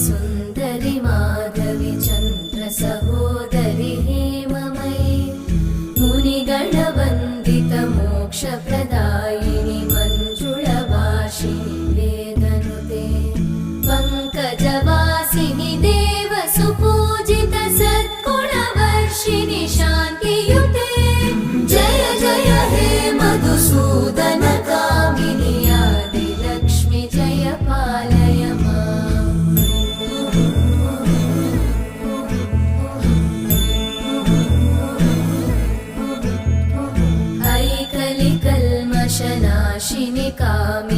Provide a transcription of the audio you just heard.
सुन्दरि माधवि चन्द्र सहोदरि हेममयि मुनिगणवन्दित मोक्षप्रदायिनि मञ्जुळभाषिणि वेदनुते पङ्कजवासिनि देवसुपूजित सद्गुणवर्षिणि शान्तियुते जय जय हे मधुसूदन कामिनि आदिलक्ष्मि जय पालय माम्। ऐकलिकल्मषनाशिनि कामिनि